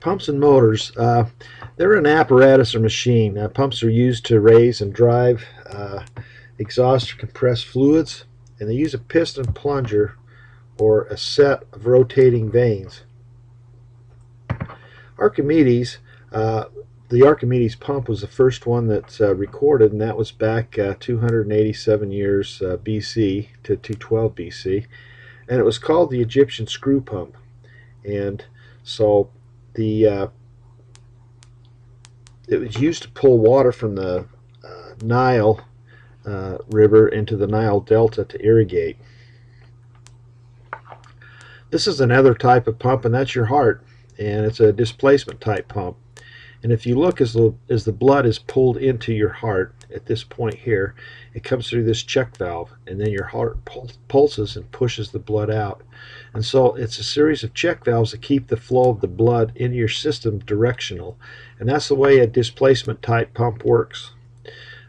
Pumps and motors, they're an apparatus or machine. Pumps are used to raise and drive exhaust or compressed fluids, and they use a piston plunger or a set of rotating vanes. Archimedes, the Archimedes pump was the first one that's recorded, and that was back 287 years BC to 212 BC, and it was called the Egyptian screw pump. And so it was used to pull water from the Nile River into the Nile Delta to irrigate. This is another type of pump, and that's your heart, and it's a displacement type pump. And if you look, as the blood is pulled into your heart at this point here, it comes through this check valve, and then your heart pulses and pushes the blood out. And so it's a series of check valves that keep the flow of the blood in your system directional. And that's the way a displacement type pump works.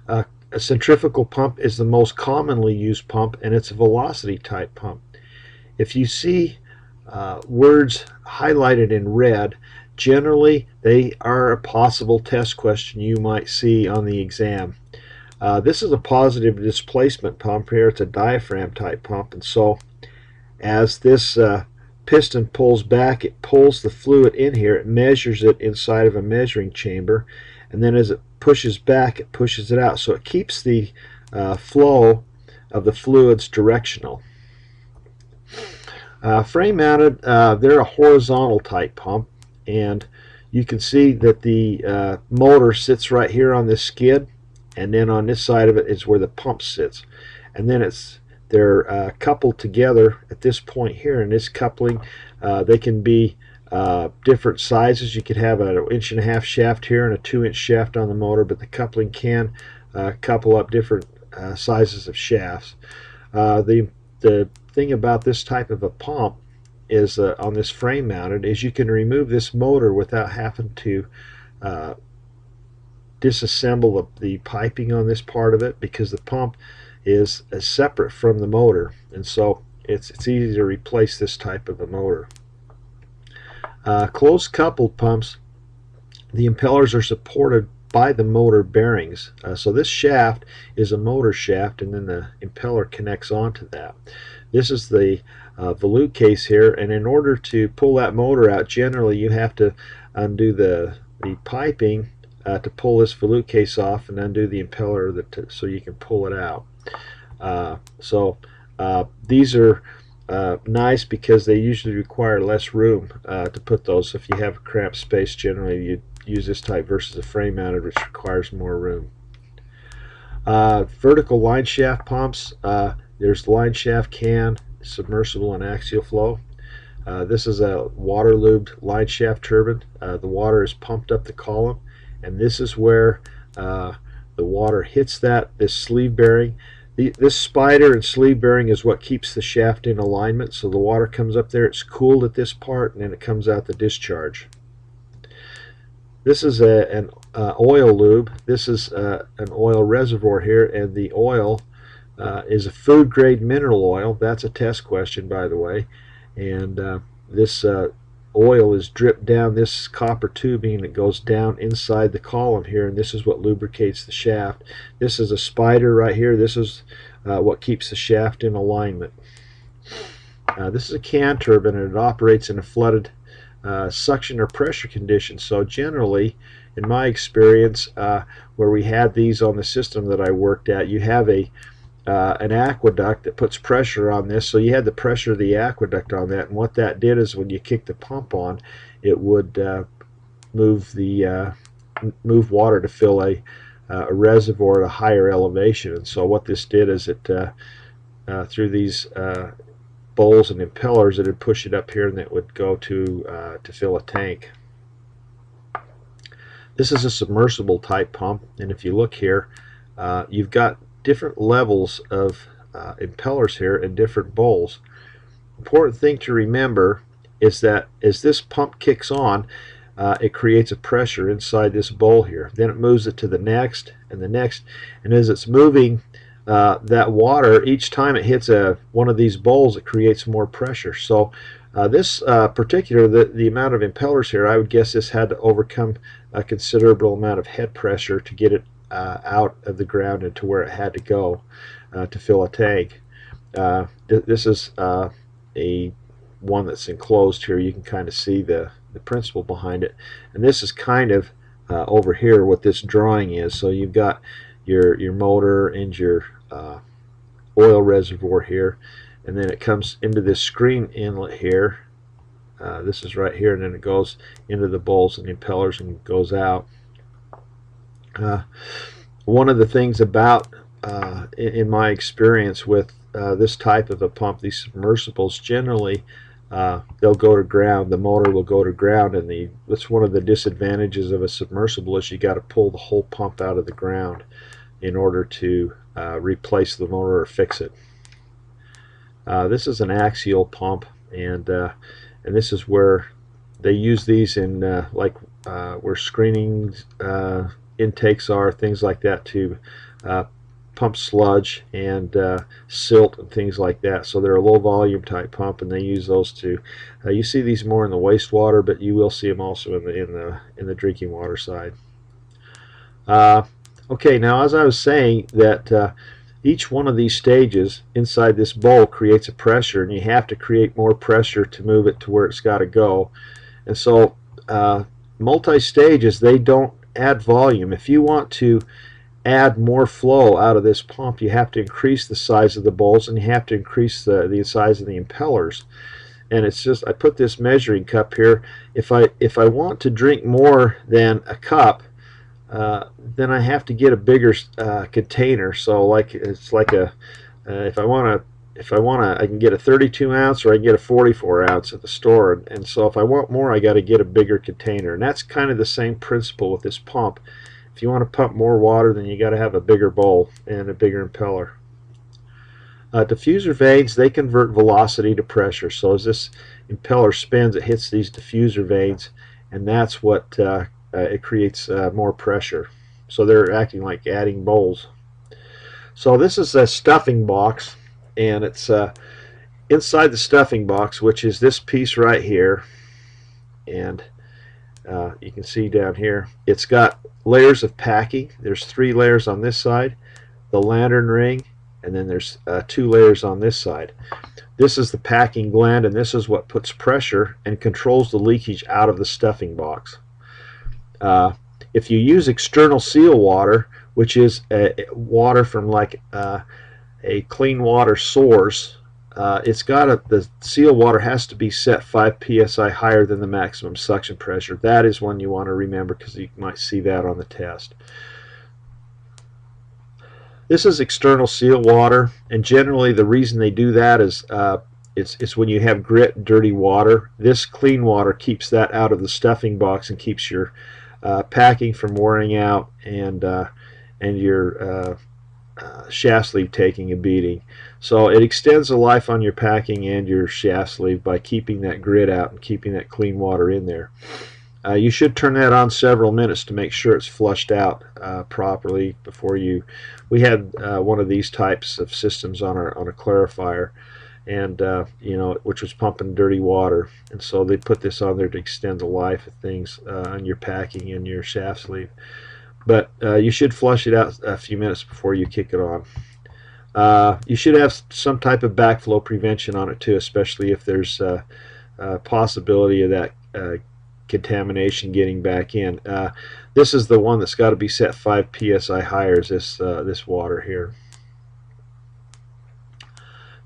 A centrifugal pump is the most commonly used pump, and it's a velocity type pump. If you see words highlighted in red, generally they are a possible test question you might see on the exam. This is a positive displacement pump here. It's a diaphragm type pump, and so as this piston pulls back, it pulls the fluid in here, it measures it inside of a measuring chamber, and then as it pushes back, it pushes it out, so it keeps the flow of the fluids directional. Frame mounted, they're a horizontal type pump, and you can see that the motor sits right here on this skid, and then on this side of it is where the pump sits, and then they're coupled together at this point here. In this coupling, they can be different sizes. You could have an 1.5 inch shaft here and a 2-inch shaft on the motor, but the coupling can couple up different sizes of shafts. The thing about this type of a pump is on this frame mounted is you can remove this motor without having to disassemble the piping on this part of it, because the pump is separate from the motor, and so it's easy to replace this type of a motor. Close coupled pumps, the impellers are supported by the motor bearings. So this shaft is a motor shaft, and then the impeller connects onto that. This is the volute case here, and in order to pull that motor out, generally you have to undo the piping to pull this volute case off, and undo the impeller so you can pull it out. These are nice because they usually require less room to put those. So if you have a cramped space, generally you use this type versus a frame mounted, which requires more room. Vertical line shaft pumps, there's line shaft can, submersible, and axial flow. This is a water lubed line shaft turbine. The water is pumped up the column, and this is where the water hits this sleeve bearing. This spider and sleeve bearing is what keeps the shaft in alignment, so the water comes up there, it's cooled at this part, and then it comes out the discharge. This is an oil lube. This is an oil reservoir here, and the oil is a food grade mineral oil. That's a test question, by the way. And this oil is dripped down this copper tubing that goes down inside the column here, and this is what lubricates the shaft. This is a spider right here. This is what keeps the shaft in alignment. This is a can turbine, and it operates in a flooded suction or pressure condition. So generally, in my experience, where we had these on the system that I worked at, you have an aqueduct that puts pressure on this, so you had the pressure of the aqueduct on that, and what that did is when you kick the pump on, it would move water to fill a reservoir at a higher elevation. And so what this did is it through these bowls and impellers, it would push it up here, and it would go to fill a tank. This is a submersible type pump, and if you look here, you've got different levels of impellers here and different bowls. Important thing to remember is that as this pump kicks on, it creates a pressure inside this bowl here. Then it moves it to the next and the next, and as it's moving that water, each time it hits one of these bowls, it creates more pressure. So This particular, the amount of impellers here, I would guess this had to overcome a considerable amount of head pressure to get it out of the ground and to where it had to go to fill a tank. This is a one that's enclosed here. You can kind of see the principle behind it. And this is kind of over here what this drawing is. So you've got your motor and your oil reservoir here, and then it comes into this screen inlet here. This is right here, and then it goes into the bowls and the impellers and goes out. One of the things about, in my experience with this type of a pump, these submersibles, generally they'll go to ground. The motor will go to ground, and that's one of the disadvantages of a submersible, is you got to pull the whole pump out of the ground in order to replace the motor or fix it. This is an axial pump, and this is where they use these in where screening intakes are, things like that, to pump sludge and silt and things like that. So they're a low volume type pump, and they use those to you see these more in the wastewater, but you will see them also in the drinking water side. Okay, now as I was saying, that each one of these stages inside this bowl creates a pressure, and you have to create more pressure to move it to where it's got to go. And so multi-stages, they don't add volume. If you want to add more flow out of this pump, you have to increase the size of the bowls, and you have to increase the size of the impellers. And it's just, I put this measuring cup here. If I want to drink more than a cup, then I have to get a bigger container. So it's like a if I want to, I can get a 32 ounce, or I can get a 44 ounce at the store. And so if I want more, I got to get a bigger container. And that's kind of the same principle with this pump. If you want to pump more water, then you got to have a bigger bowl and a bigger impeller. Diffuser vanes, they convert velocity to pressure. So as this impeller spins, it hits these diffuser vanes, and that's what it creates more pressure. So they're acting like adding bowls. So this is a stuffing box, and it's inside the stuffing box, which is this piece right here, and you can see down here it's got layers of packing. There's 3 layers on this side, the lantern ring, and then there's 2 layers on this side. This is the packing gland, and this is what puts pressure and controls the leakage out of the stuffing box. If you use external seal water, which is water from like a clean water source, the seal water has to be set 5 psi higher than the maximum suction pressure. That is one you want to remember, because you might see that on the test. This is external seal water, and generally the reason they do that is it's when you have grit and dirty water. This clean water keeps that out of the stuffing box and keeps your packing from wearing out, and your shaft sleeve taking a beating. So it extends the life on your packing and your shaft sleeve by keeping that grit out and keeping that clean water in there. You should turn that on several minutes to make sure it's flushed out properly before you. We had one of these types of systems on a clarifier, and which was pumping dirty water, and so they put this on there to extend the life of things on your packing and your shaft sleeve. But you should flush it out a few minutes before you kick it on. You should have some type of backflow prevention on it too, especially if there's a possibility of that contamination getting back in. This is the one that's got to be set 5 psi higher, is this water here.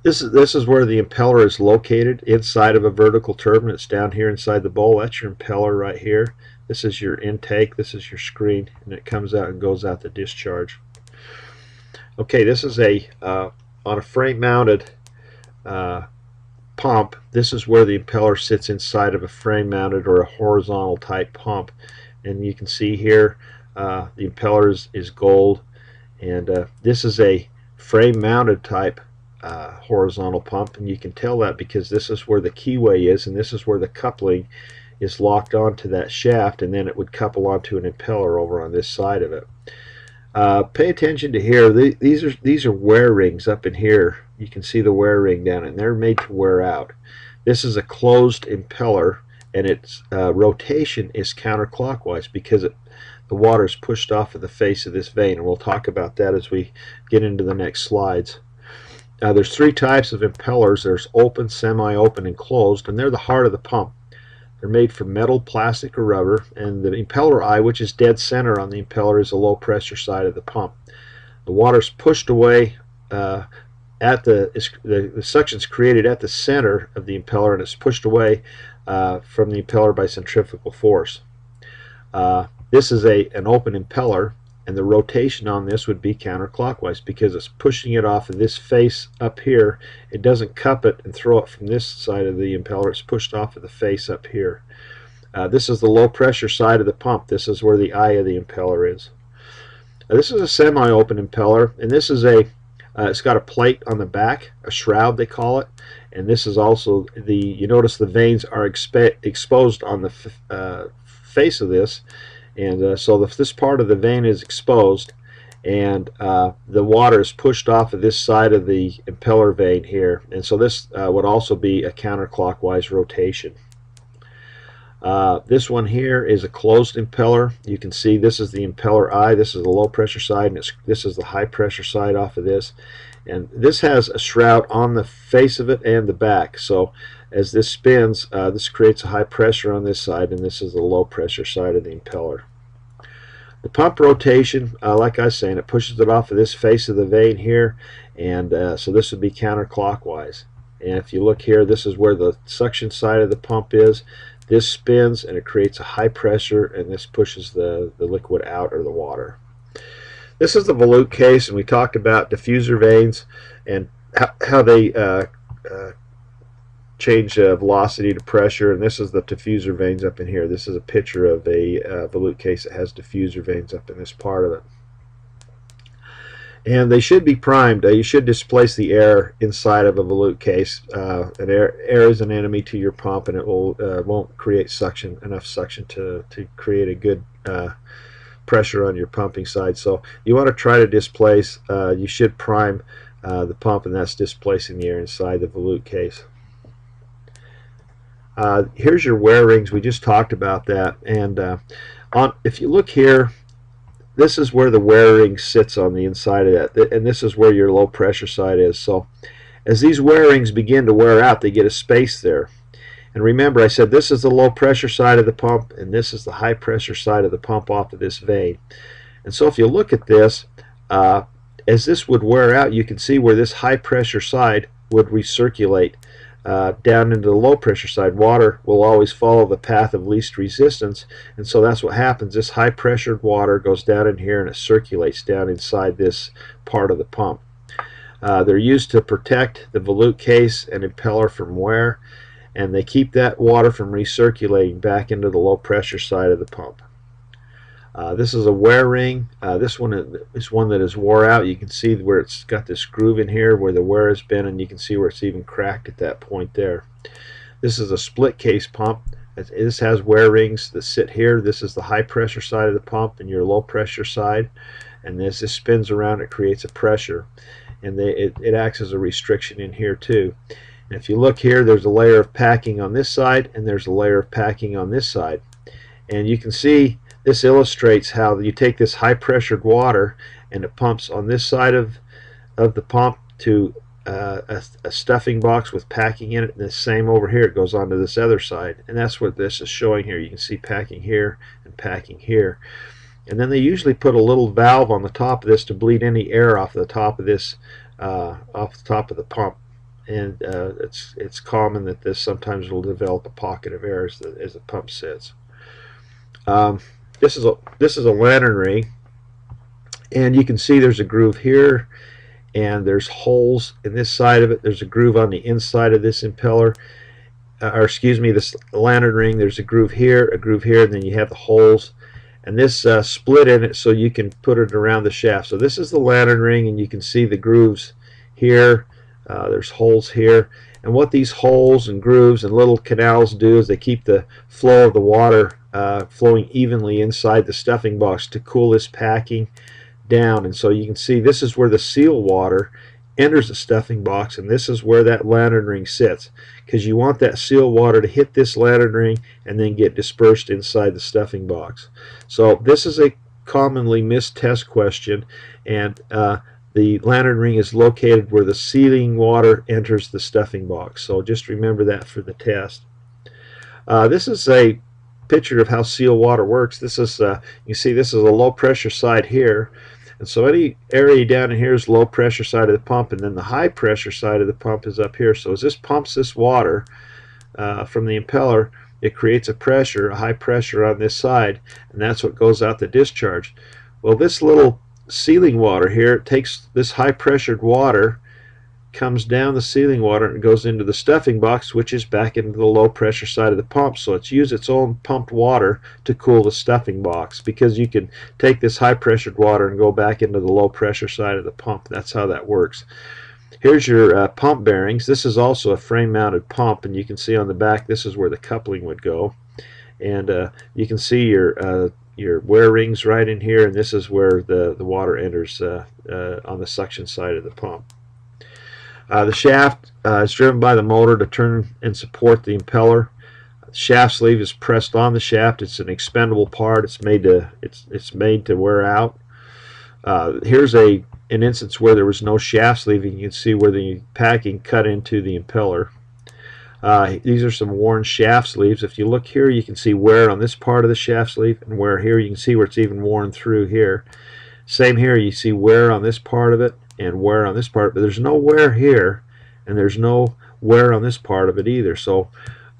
This is where the impeller is located, inside of a vertical turbine. It's down here inside the bowl. That's your impeller right here. This is your intake. This is your screen, and it comes out and goes out the discharge. Okay, this is on a frame-mounted pump. This is where the impeller sits inside of a frame-mounted or a horizontal type pump, and you can see here the impeller is gold, and this is a frame-mounted type horizontal pump, and you can tell that because this is where the keyway is, and this is where the coupling is locked onto that shaft, and then it would couple onto an impeller over on this side of it. Pay attention to here. These are wear rings up in here. You can see the wear ring down, and they're made to wear out. This is a closed impeller, and its rotation is counterclockwise because the water is pushed off of the face of this vane, and we'll talk about that as we get into the next slides. There's three types of impellers. There's open, semi-open, and closed, and they're the heart of the pump. They're made from metal, plastic, or rubber, and the impeller eye, which is dead center on the impeller, is the low pressure side of the pump. The water's pushed away at the suction's created at the center of the impeller, and it's pushed away from the impeller by centrifugal force. This is an open impeller, and the rotation on this would be counterclockwise because it's pushing it off of this face up here. It doesn't cup it and throw it from this side of the impeller. It's pushed off of the face up here. This is the low pressure side of the pump. This is where the eye of the impeller is. This is a semi-open impeller, and this is it's got a plate on the back, a shroud they call it, and this is also you notice the vanes are exposed on the face of this, and so this part of the vane is exposed, and the water is pushed off of this side of the impeller vane here, and so this would also be a counterclockwise rotation. This one here is a closed impeller. You can see this is the impeller eye, this is the low pressure side, and this is the high pressure side off of this, and this has a shroud on the face of it and the back, so as this spins, this creates a high pressure on this side, and this is the low pressure side of the impeller. The pump rotation, like I was saying, it pushes it off of this face of the vane here, and so this would be counterclockwise. And if you look here, this is where the suction side of the pump is. This spins and it creates a high pressure, and this pushes the liquid out, or the water. This is the volute case, and we talked about diffuser vanes and how they change velocity to pressure, and this is the diffuser vanes up in here. This is a picture of a volute case that has diffuser vanes up in this part of it. And they should be primed. You should displace the air inside of a volute case. Air is an enemy to your pump, and it won't create enough suction to create a good pressure on your pumping side. So you want to try to displace. You should prime the pump, and that's displacing the air inside the volute case. Here's your wear rings. We just talked about that, and if you look here, this is where the wear ring sits on the inside of that, and this is where your low pressure side is. So as these wear rings begin to wear out, they get a space there. And remember, I said this is the low pressure side of the pump, and this is the high pressure side of the pump off of this vane. And so if you look at this, as this would wear out, you can see where this high pressure side would recirculate down into the low pressure side. Water will always follow the path of least resistance, and so that's what happens. This high pressured water goes down in here, and it circulates down inside this part of the pump. They're used to protect the volute case and impeller from wear, and they keep that water from recirculating back into the low pressure side of the pump. This is a wear ring. This one is one that is wore out. You can see where it's got this groove in here where the wear has been, and you can see where it's even cracked at that point there. This is a split case pump. This has wear rings that sit here. This is the high pressure side of the pump and your low pressure side, and as this spins around, it creates a pressure, and it acts as a restriction in here too. And if you look here, there's a layer of packing on this side, and there's a layer of packing on this side, and you can see this illustrates how you take this high pressured water, and it pumps on this side of the pump to a stuffing box with packing in it, and the same over here, it goes on to this other side, and that's what this is showing here. You can see packing here and packing here, and then they usually put a little valve on the top of this to bleed any air off the top of this, off the top of the pump, and it's common that this sometimes will develop a pocket of air as the pump sits. This is a lantern ring, and you can see there's a groove here, and there's holes in this side of it. There's a groove on the inside of this impeller, or excuse me, this lantern ring. There's a groove here, and then you have the holes, and this split in it so you can put it around the shaft. So this is the lantern ring, and you can see the grooves here. There's holes here, and what these holes and grooves and little canals do is they keep the flow of the water flowing evenly inside the stuffing box to cool this packing down. And so you can see this is where the seal water enters the stuffing box, and this is where that lantern ring sits, because you want that seal water to hit this lantern ring and then get dispersed inside the stuffing box. So this is a commonly missed test question, and the lantern ring is located where the sealing water enters the stuffing box. So just remember that for the test. This is a picture of how seal water works. This is you see this is a low pressure side here, and so any area down in here is low pressure side of the pump, and then the high pressure side of the pump is up here. So as this pumps this water from the impeller, it creates a pressure, a high pressure on this side, and that's what goes out the discharge. Well, this little sealing water here, it takes this high pressured water, comes down the sealing water, and goes into the stuffing box, which is back into the low pressure side of the pump. So it's used its own pumped water to cool the stuffing box, because you can take this high pressured water and go back into the low pressure side of the pump. That's how that works. Here's your pump bearings. This is also a frame mounted pump, and you can see on the back this is where the coupling would go, and you can see your wear rings right in here, and this is where the water enters on the suction side of the pump. The shaft is driven by the motor to turn and support the impeller. The shaft sleeve is pressed on the shaft. It's an expendable part. It's made to wear out. Here's an instance where there was no shaft sleeve. You can see where the packing cut into the impeller. These are some worn shaft sleeves. If you look here, you can see wear on this part of the shaft sleeve, and wear here. You can see where it's even worn through here. Same here, you see wear on this part of it and wear on this part, but there's no wear here, and there's no wear on this part of it either. So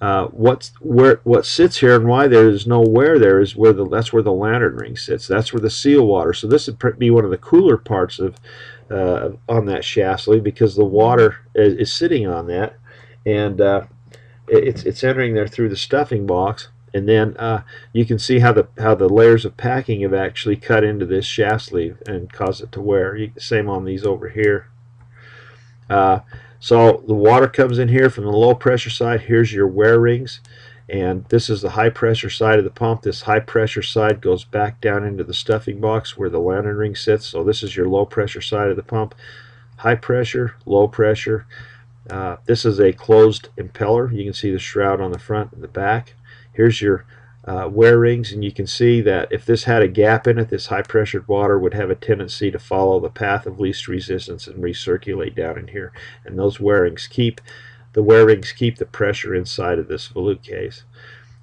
what sits here and why there is no wear there is that's where the lantern ring sits. That's where the seal water. So this would be one of the cooler parts of on that shaft sleeve, because the water is sitting on that, and it's entering there through the stuffing box. And then you can see how the layers of packing have actually cut into this shaft sleeve and caused it to wear. Same on these over here. So the water comes in here from the low pressure side. Here's your wear rings, and this is the high pressure side of the pump. This high pressure side goes back down into the stuffing box where the lantern ring sits. So this is your low pressure side of the pump. High pressure, low pressure. This is a closed impeller. You can see the shroud on the front and the back. Here's your wear rings, and you can see that if this had a gap in it, this high pressured water would have a tendency to follow the path of least resistance and recirculate down in here, and those wear rings keep the pressure inside of this volute case.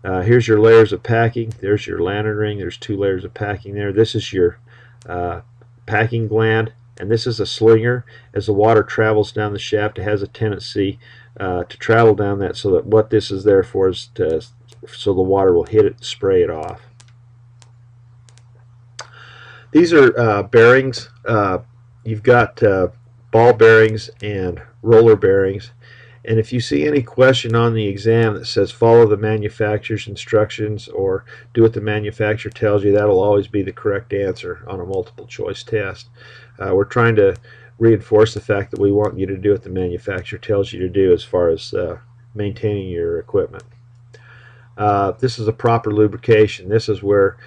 Here's your layers of packing. There's your lantern ring. There's 2 layers of packing there. This is your packing gland, and this is a slinger. As the water travels down the shaft, it has a tendency to travel down that, so that what this is there for is so the water will hit it and spray it off. These are bearings. You've got ball bearings and roller bearings, and if you see any question on the exam that says follow the manufacturer's instructions or do what the manufacturer tells you, that'll always be the correct answer on a multiple choice test. We're trying to reinforce the fact that we want you to do what the manufacturer tells you to do as far as maintaining your equipment. This is a proper lubrication. This is where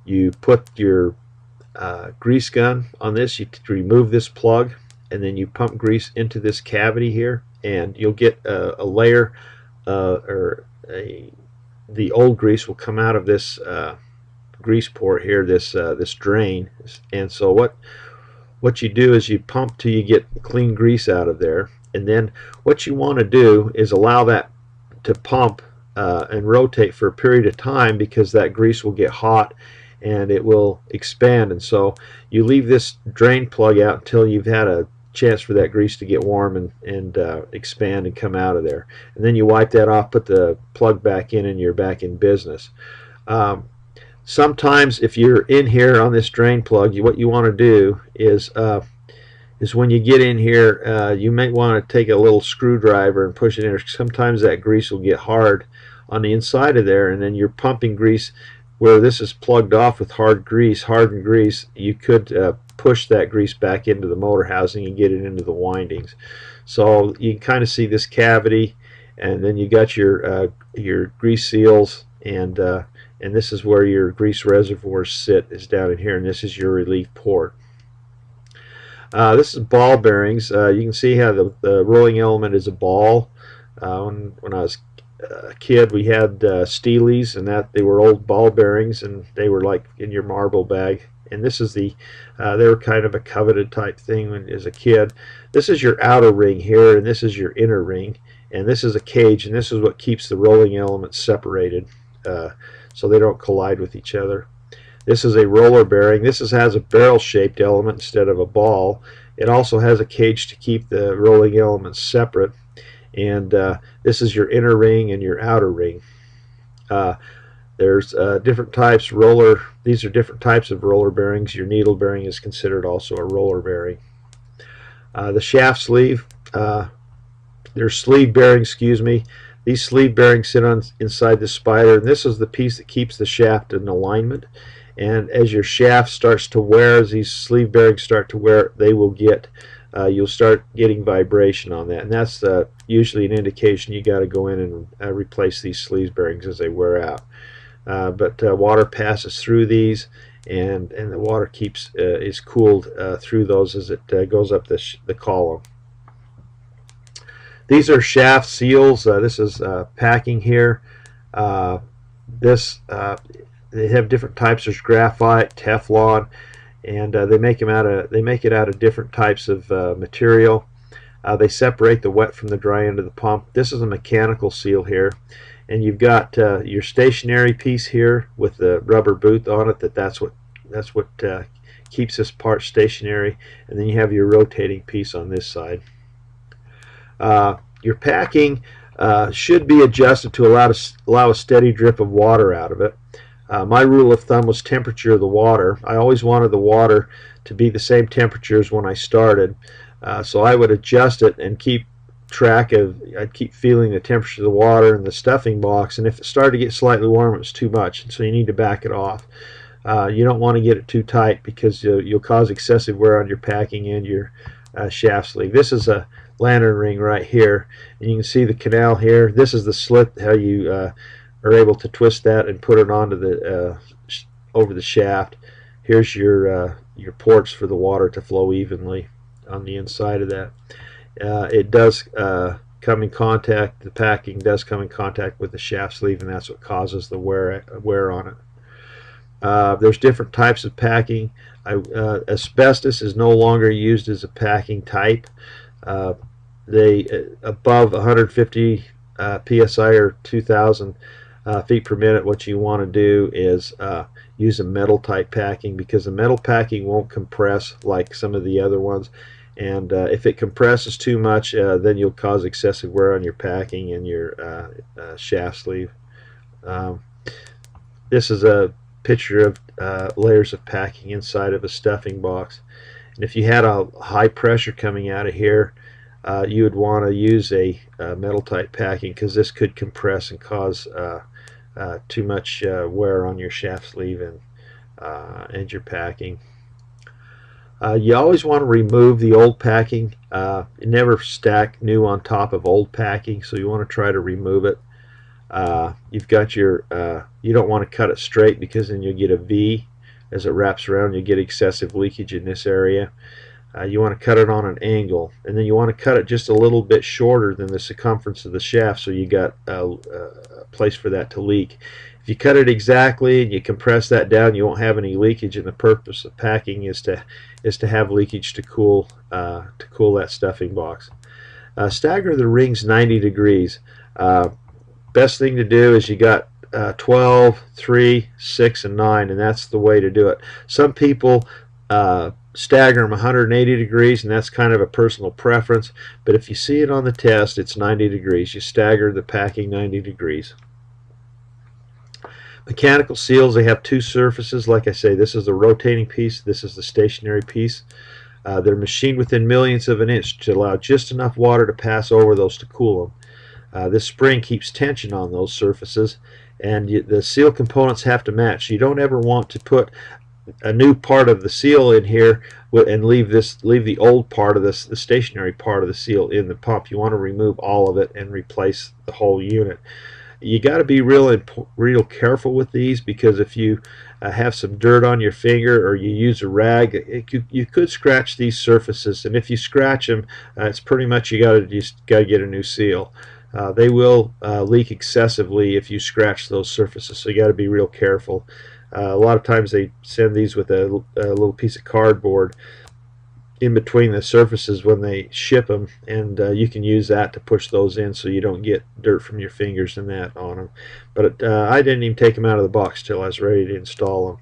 you put your grease gun on this. You remove this plug, and then you pump grease into this cavity here, and you'll get a layer, the old grease will come out of this grease port here, this drain. And so what you do is you pump till you get clean grease out of there, and then what you want to do is allow that to pump and rotate for a period of time, because that grease will get hot and it will expand. And so you leave this drain plug out until you've had a chance for that grease to get warm and expand and come out of there, and then you wipe that off, put the plug back in, and you're back in business. Sometimes if you're in here on this drain plug, what you want to do is when you get in here, you might want to take a little screwdriver and push it in. Sometimes that grease will get hard on the inside of there, and then you're pumping grease where this is plugged off with hardened grease. You could push that grease back into the motor housing and get it into the windings. So you can kind of see this cavity, and then you got your grease seals, and this is where your grease reservoirs sit, is down in here, and this is your relief port. This is ball bearings. You can see how the rolling element is a ball. When I was a kid, we had Steelies, and that they were old ball bearings, and they were like in your marble bag. And this is they were kind of a coveted type thing when as a kid. This is your outer ring here, and this is your inner ring, and this is a cage, and this is what keeps the rolling elements separated, so they don't collide with each other. This is a roller bearing. This has a barrel-shaped element instead of a ball. It also has a cage to keep the rolling elements separate. And this is your inner ring and your outer ring. There's different types. These are different types of roller bearings. Your needle bearing is considered also a roller bearing. The shaft sleeve. There's sleeve bearings. Excuse me. These sleeve bearings sit inside the spider, and this is the piece that keeps the shaft in alignment. And as your shaft starts to wear, as these sleeve bearings start to wear, they will get, you'll start getting vibration on that. And that's usually an indication you got to go in and replace these sleeve bearings as they wear out. But water passes through these, and the water is cooled through those as it goes up the column. These are shaft seals. This is packing here. They have different types. There's graphite, Teflon, and they make it out of different types of material. They separate the wet from the dry end of the pump. This is a mechanical seal here, and you've got your stationary piece here with the rubber boot on it. That's what keeps this part stationary, and then you have your rotating piece on this side. Your packing should be adjusted to allow a steady drip of water out of it. My rule of thumb was temperature of the water. I always wanted the water to be the same temperature as when I started, so I would adjust it and keep track of, I'd keep feeling the temperature of the water in the stuffing box, and if it started to get slightly warm, it was too much, and so you need to back it off. You don't want to get it too tight because you'll cause excessive wear on your packing and your shaft sleeve. This is a lantern ring right here, and you can see the canal here. This is the slit, how you are able to twist that and put it onto the over the shaft. Here's your ports for the water to flow evenly on the inside of that. It does come in contact, the packing does come in contact with the shaft sleeve, and that's what causes the wear on it. There's different types of packing. Asbestos is no longer used as a packing type. Above 150 psi or 2,000 feet per minute, what you want to do is use a metal type packing, because the metal packing won't compress like some of the other ones, and if it compresses too much, then you'll cause excessive wear on your packing and your shaft sleeve. This is a picture of layers of packing inside of a stuffing box, and if you had a high pressure coming out of here, you would want to use a metal type packing, because this could compress and cause too much wear on your shaft sleeve and your packing. You always want to remove the old packing. Never stack new on top of old packing, so you want to try to remove it. You've got your you don't want to cut it straight, because then you'll get a V as it wraps around. You get excessive leakage in this area. You want to cut it on an angle, and then you want to cut it just a little bit shorter than the circumference of the shaft, so you got a place for that to leak. If you cut it exactly and you compress that down, you won't have any leakage, and the purpose of packing is to have leakage to cool that stuffing box. Stagger the rings 90 degrees. Best thing to do is you got 12, 3, 6, and 9, and that's the way to do it. Some people stagger them 180 degrees, and that's kind of a personal preference, but if you see it on the test, it's 90 degrees. You stagger the packing 90 degrees. Mechanical seals, they have two surfaces. Like I say, this is the rotating piece, this is the stationary piece. They're machined within millionths of an inch to allow just enough water to pass over those to cool them. This spring keeps tension on those surfaces, and the seal components have to match. You don't ever want to put a new part of the seal in here and leave the old part of the stationary part of the seal in the pump. You want to remove all of it and replace the whole unit. You got to be real careful with these, because if you have some dirt on your finger, or you use a rag, you could scratch these surfaces, and if you scratch them, it's pretty much you got to get a new seal. They will leak excessively if you scratch those surfaces, so you got to be real careful. A lot of times they send these with a little piece of cardboard in between the surfaces when they ship them, and you can use that to push those in so you don't get dirt from your fingers and that on them. But I didn't even take them out of the box till I was ready to install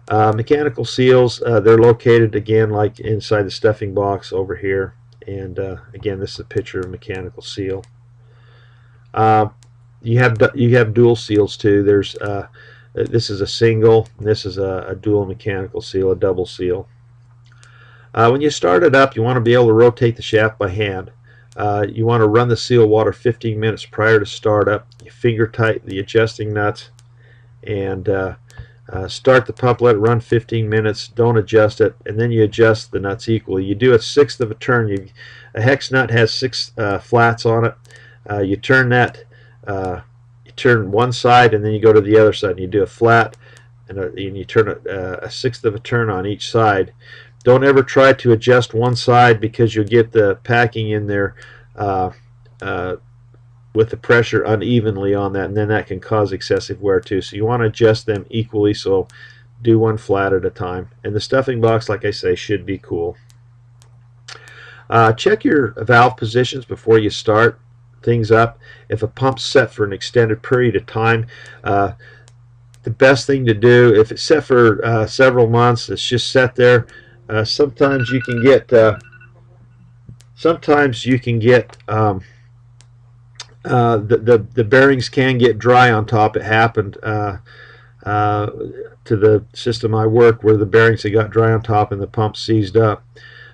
them. Mechanical seals, they're located again like inside the stuffing box over here, and again, this is a picture of a mechanical seal. You have dual seals too. There's this is a single, and this is a dual mechanical seal, a double seal. When you start it up, you want to be able to rotate the shaft by hand. You want to run the seal water 15 minutes prior to startup. You finger tight the adjusting nuts, and start the pump, let it run 15 minutes, don't adjust it, and then you adjust the nuts equally. You do a sixth of a turn. A hex nut has 6 flats on it. You turn that, you turn one side, and then you go to the other side, and you do a flat, and you turn a sixth of a turn on each side. Don't ever try to adjust one side, because you'll get the packing in there with the pressure unevenly on that, and then that can cause excessive wear too. So you want to adjust them equally, so do one flat at a time. And the stuffing box, like I say, should be cool. Check your valve positions before you start things up. If a pump's set for an extended period of time, the best thing to do, if it's set for several months, it's just set there. Sometimes you can get the bearings can get dry on top. It happened to the system I worked, where the bearings had got dry on top and the pump seized up.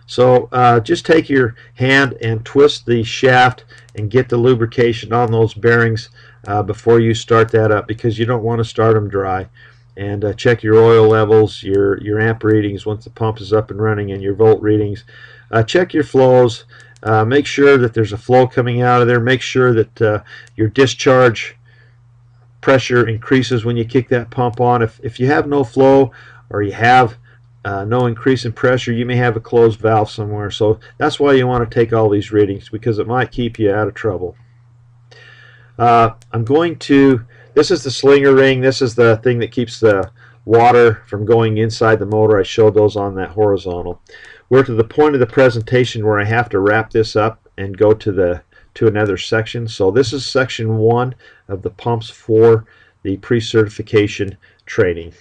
So just take your hand and twist the shaft and get the lubrication on those bearings before you start that up, because you don't want to start them dry. And check your oil levels, your amp readings once the pump is up and running, and your volt readings. Check your flows. Make sure that there's a flow coming out of there. Make sure that your discharge pressure increases when you kick that pump on. If you have no flow, or you have no increase in pressure, you may have a closed valve somewhere. So that's why you want to take all these readings, because it might keep you out of trouble. This is the slinger ring. This is the thing that keeps the water from going inside the motor. I showed those on that horizontal. We're to the point of the presentation where I have to wrap this up and go to another section. So this is section 1 of the pumps for the pre-certification training.